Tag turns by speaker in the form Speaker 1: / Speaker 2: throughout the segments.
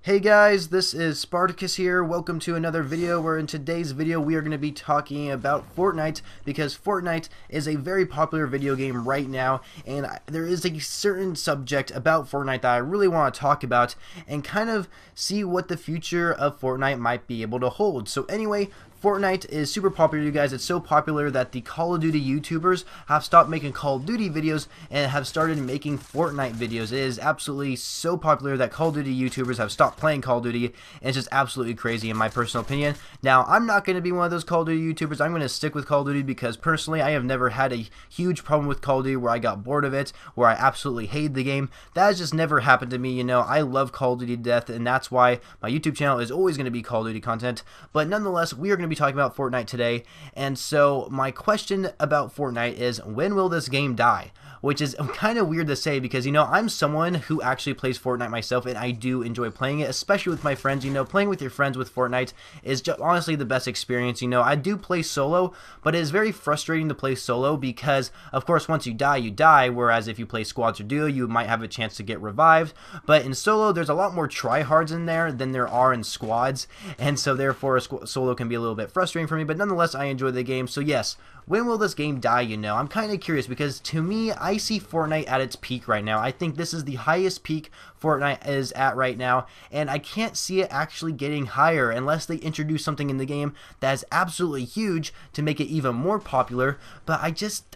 Speaker 1: Hey guys, this is Spartacus here. Welcome to another video where in today's video we are going to be talking about Fortnite because Fortnite is a very popular video game right now, and there is a certain subject about Fortnite that I really want to talk about and kind of see what the future of Fortnite might be able to hold. So anyway, Fortnite is super popular, you guys. It's so popular that the Call of Duty YouTubers have stopped making Call of Duty videos and have started making Fortnite videos. It is absolutely so popular that Call of Duty YouTubers have stopped playing Call of Duty, and it's just absolutely crazy in my personal opinion. Now, I'm not going to be one of those Call of Duty YouTubers. I'm going to stick with Call of Duty because personally I have never had a huge problem with Call of Duty where I got bored of it, where I absolutely hated the game. That has just never happened to me, you know. I love Call of Duty to death, and that's why my YouTube channel is always going to be Call of Duty content. But nonetheless, we are going to be talking about Fortnite today, and so my question about Fortnite is, when will this game die? Which is kind of weird to say because, you know, I'm someone who actually plays Fortnite myself, and I do enjoy playing it, especially with my friends. You know, playing with your friends with Fortnite is just honestly the best experience. You know, I do play solo, but it is very frustrating to play solo because, of course, once you die, whereas if you play squads or duo, you might have a chance to get revived. But in solo, there's a lot more tryhards in there than there are in squads, and so therefore solo can be a little bit frustrating for me, but nonetheless, I enjoy the game. So yes, when will this game die, you know? I'm kind of curious because to me, I see Fortnite at its peak right now. I think this is the highest peak Fortnite is at right now, and I can't see it actually getting higher unless they introduce something in the game that is absolutely huge to make it even more popular. But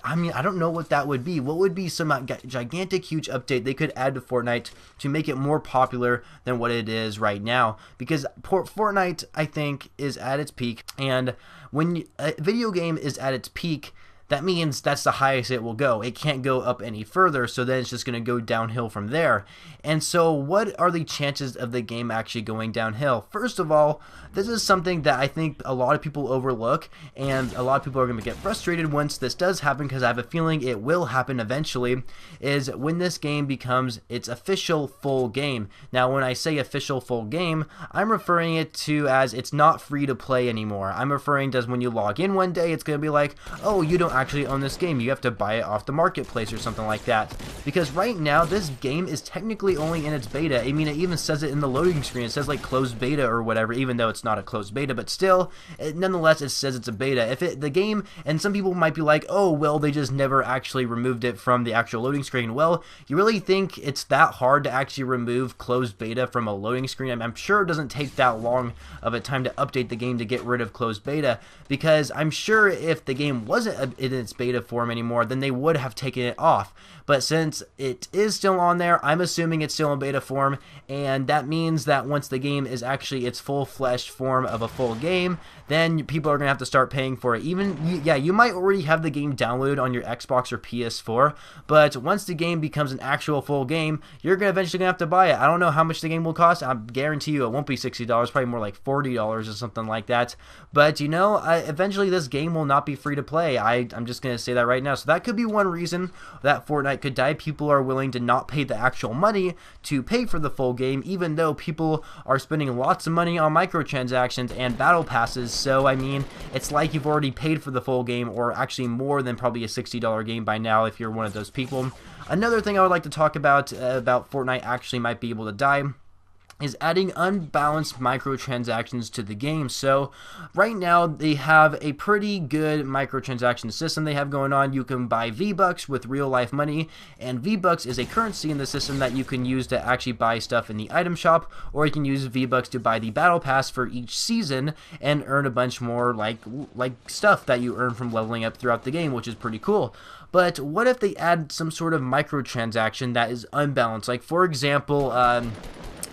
Speaker 1: I mean, I don't know what that would be. What would be some gigantic, huge update they could add to Fortnite to make it more popular than what it is right now? Because Fortnite, I think, is at its peak, and when a video game is at its peak, that means that's the highest it will go. It can't go up any further, so then it's just going to go downhill from there. And so what are the chances of the game actually going downhill? First of all, this is something that I think a lot of people overlook, and a lot of people are going to get frustrated once this does happen, because I have a feeling it will happen eventually, is when this game becomes its official full game. Now, when I say official full game, I'm referring it to as it's not free to play anymore. I'm referring to as when you log in one day, it's going to be like, oh, you don't actually own this game, you have to buy it off the marketplace or something like that. Because right now this game is technically only in its beta. I mean, it even says it in the loading screen. It says like closed beta or whatever, even though it's not a closed beta, but still, nonetheless, it says it's a beta. If the game, and some people might be like, oh, well, they just never actually removed it from the actual loading screen. Well, you really think it's that hard to actually remove closed beta from a loading screen? I'm sure it doesn't take that long of a time to update the game to get rid of closed beta, because I'm sure if the game wasn't in its beta form anymore, then they would have taken it off. But since it is still on there, I'm assuming it's still in beta form, and that means that once the game is actually its full-fledged form of a full game, then people are going to have to start paying for it. Yeah, you might already have the game downloaded on your Xbox or PS4, but once the game becomes an actual full game, you're eventually going to have to buy it. I don't know how much the game will cost. I guarantee you it won't be $60, probably more like $40 or something like that. But, you know, eventually this game will not be free to play. I'm just going to say that right now. So that could be one reason that Fortnite could die. People are willing to not pay the actual money to pay for the full game, even though people are spending lots of money on microtransactions and battle passes. So, I mean, it's like you've already paid for the full game, or actually more than probably a $60 game by now if you're one of those people. Another thing I would like to talk about Fortnite actually might be able to die is adding unbalanced microtransactions to the game. So right now they have a pretty good microtransaction system they have going on. You can buy V-Bucks with real life money, and V-Bucks is a currency in the system that you can use to actually buy stuff in the item shop, or you can use V-Bucks to buy the battle pass for each season and earn a bunch more like stuff that you earn from leveling up throughout the game, which is pretty cool. But what if they add some sort of microtransaction that is unbalanced? Like, for example,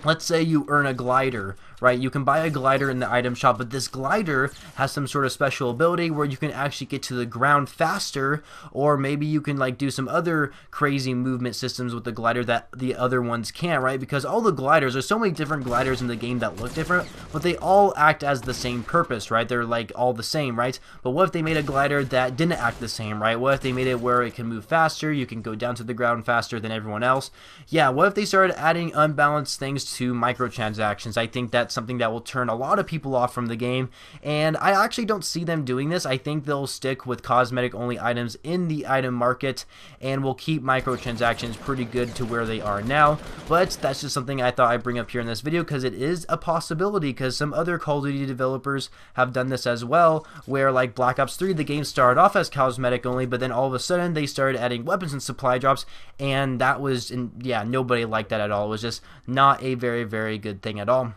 Speaker 1: let's say you earn a glider, right? You can buy a glider in the item shop, but this glider has some sort of special ability where you can actually get to the ground faster, or maybe you can like do some other crazy movement systems with the glider that the other ones can't, right? Because all the gliders, there's so many different gliders in the game that look different, but they all act as the same purpose, right? They're like all the same, right? But what if they made a glider that didn't act the same, right? What if they made it where it can move faster, you can go down to the ground faster than everyone else? Yeah, what if they started adding unbalanced things to microtransactions? I think that that's something that will turn a lot of people off from the game, and I actually don't see them doing this. I think they'll stick with cosmetic only items in the item market, and will keep microtransactions pretty good to where they are now. But that's just something I thought I'd bring up here in this video, because it is a possibility, because some other Call of Duty developers have done this as well, where like Black Ops 3, the game started off as cosmetic only, but then all of a sudden they started adding weapons and supply drops, and that was, yeah, nobody liked that at all. It was just not a very good thing at all.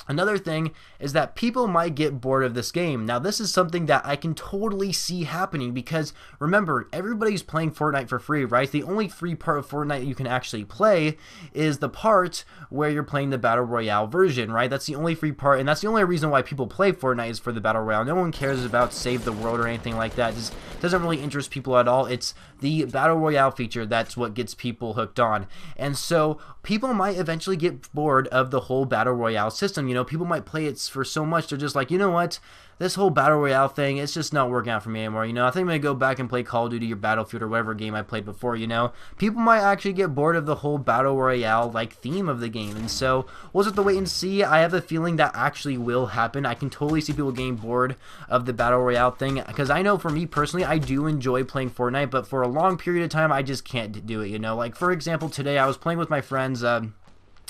Speaker 1: Another thing is that people might get bored of this game. Now, this is something that I can totally see happening, because remember, everybody's playing Fortnite for free, right? The only free part of Fortnite you can actually play is the part where you're playing the Battle Royale version, right? That's the only free part, and that's the only reason why people play Fortnite is for the Battle Royale. No one cares about Save the World or anything like that. It just doesn't really interest people at all. It's the Battle Royale feature that's what gets people hooked on. And so people might eventually get bored of the whole Battle Royale system. You know, people might play it for so much, they're just like, you know what, this whole Battle Royale thing, it's just not working out for me anymore. You know, I think I'm going to go back and play Call of Duty or Battlefield or whatever game I played before, you know. People might actually get bored of the whole Battle Royale, like, theme of the game. And so, we'll just have to wait and see. I have a feeling that actually will happen. I can totally see people getting bored of the Battle Royale thing, because I know for me personally, I do enjoy playing Fortnite, but for a long period of time, I just can't do it, you know. Like, for example, today I was playing with my friends.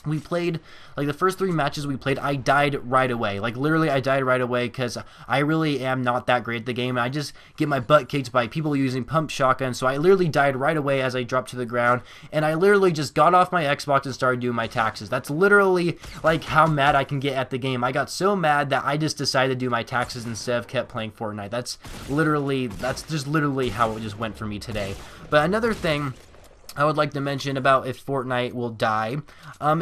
Speaker 1: We played, like, the first 3 matches we played, I died right away. Like, literally, I died right away, because I really am not that great at the game. I just get my butt kicked by people using pump shotguns, so I literally died right away as I dropped to the ground, and I literally just got off my Xbox and started doing my taxes. That's literally, like, how mad I can get at the game. I got so mad that I just decided to do my taxes instead of kept playing Fortnite. That's just literally how it just went for me today. But another thing I would like to mention about if Fortnite will die,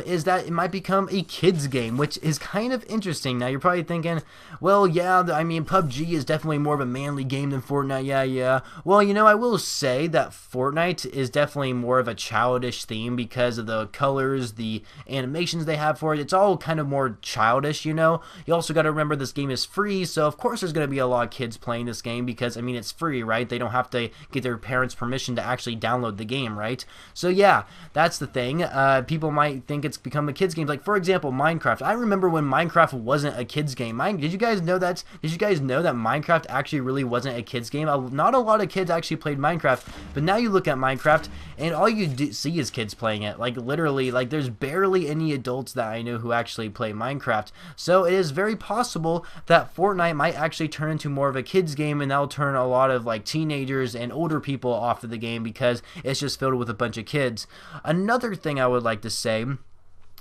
Speaker 1: is that it might become a kids game, which is kind of interesting. Now, you're probably thinking, well, yeah, I mean, PUBG is definitely more of a manly game than Fortnite, yeah. Well, you know, I will say that Fortnite is definitely more of a childish theme because of the colors, the animations they have for it. It's all kind of more childish, you know. You also got to remember this game is free, so of course there's going to be a lot of kids playing this game because, I mean, it's free, right? They don't have to get their parents' permission to actually download the game, right? So yeah, that's the thing. People might think it's become a kids game. Like, for example, Minecraft. I remember when Minecraft wasn't a kids game. Did you guys know that? Did you guys know that Minecraft actually really wasn't a kids game? Not a lot of kids actually played Minecraft, but now you look at Minecraft and all you see is kids playing it. Like, literally, like, there's barely any adults that I know who actually play Minecraft. So it is very possible that Fortnite might actually turn into more of a kids game, and that'll turn a lot of, like, teenagers and older people off of the game because it's just filled with a bunch of kids. Another thing I would like to say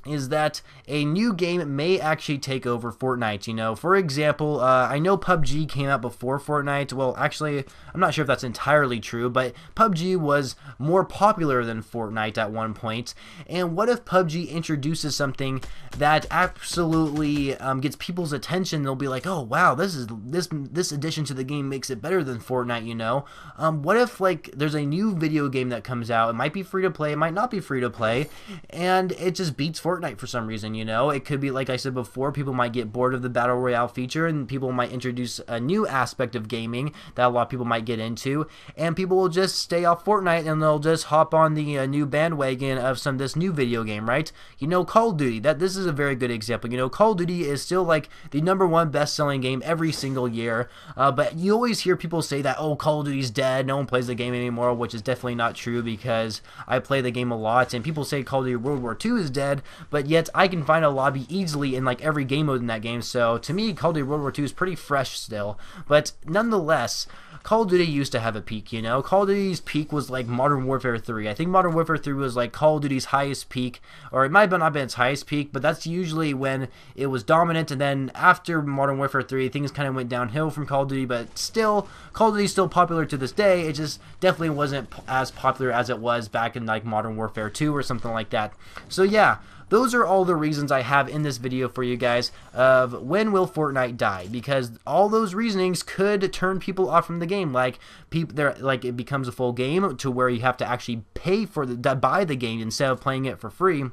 Speaker 1: is that a new game may actually take over Fortnite. You know, for example, I know PUBG came out before Fortnite. Well, actually, I'm not sure if that's entirely true, but PUBG was more popular than Fortnite at one point. And what if PUBG introduces something that absolutely gets people's attention? They'll be like, oh wow, this addition to the game makes it better than Fortnite, you know. What if, like, there's a new video game that comes out? It might be free to play, it might not be free to play, and it just beats Fortnite for some reason, you know. It could be, like I said before, people might get bored of the Battle Royale feature, and people might introduce a new aspect of gaming that a lot of people might get into, and people will just stay off Fortnite and they'll just hop on the new bandwagon of this new video game, right? You know, Call of Duty, this is a very good example. You know, Call of Duty is still like the #1 best-selling game every single year, but you always hear people say that, oh, Call of Duty's dead, no one plays the game anymore, which is definitely not true because I play the game a lot, and people say Call of Duty World War II is dead, but yet I can find a lobby easily in like every game mode in that game. So to me, Call of Duty World War II is pretty fresh still, but nonetheless, Call of Duty used to have a peak, you know. Call of Duty's peak was like Modern Warfare 3. I think Modern Warfare 3 was like Call of Duty's highest peak, or it might have not been its highest peak, but that's usually when it was dominant. And then after Modern Warfare 3, things kind of went downhill from Call of Duty, but still, Call of Duty is still popular to this day. It just definitely wasn't as popular as it was back in like Modern Warfare 2 or something like that. So yeah, those are all the reasons I have in this video for you guys of when will Fortnite die, because all those reasonings could turn people off from the game. Like, it becomes a full game to where you have to actually pay for buy the game instead of playing it for free.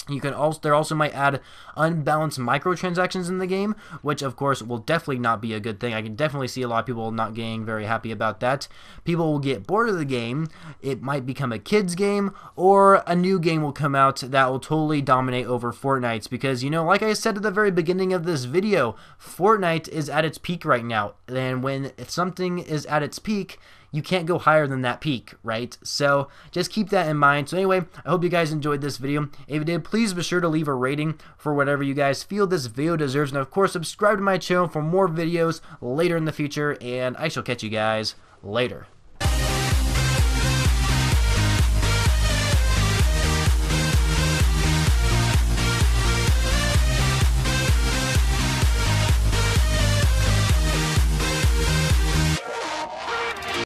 Speaker 1: They also might add unbalanced microtransactions in the game, which of course will definitely not be a good thing. I can definitely see a lot of people not getting very happy about that. People will get bored of the game. It might become a kids game, or a new game will come out that will totally dominate over Fortnite's, because, you know, like I said at the very beginning of this video, Fortnite is at its peak right now, and if something is at its peak, you can't go higher than that peak, right? So just keep that in mind. So anyway, I hope you guys enjoyed this video. If you did, please be sure to leave a rating for whatever you guys feel this video deserves. And of course, subscribe to my channel for more videos later in the future. And I shall catch you guys later.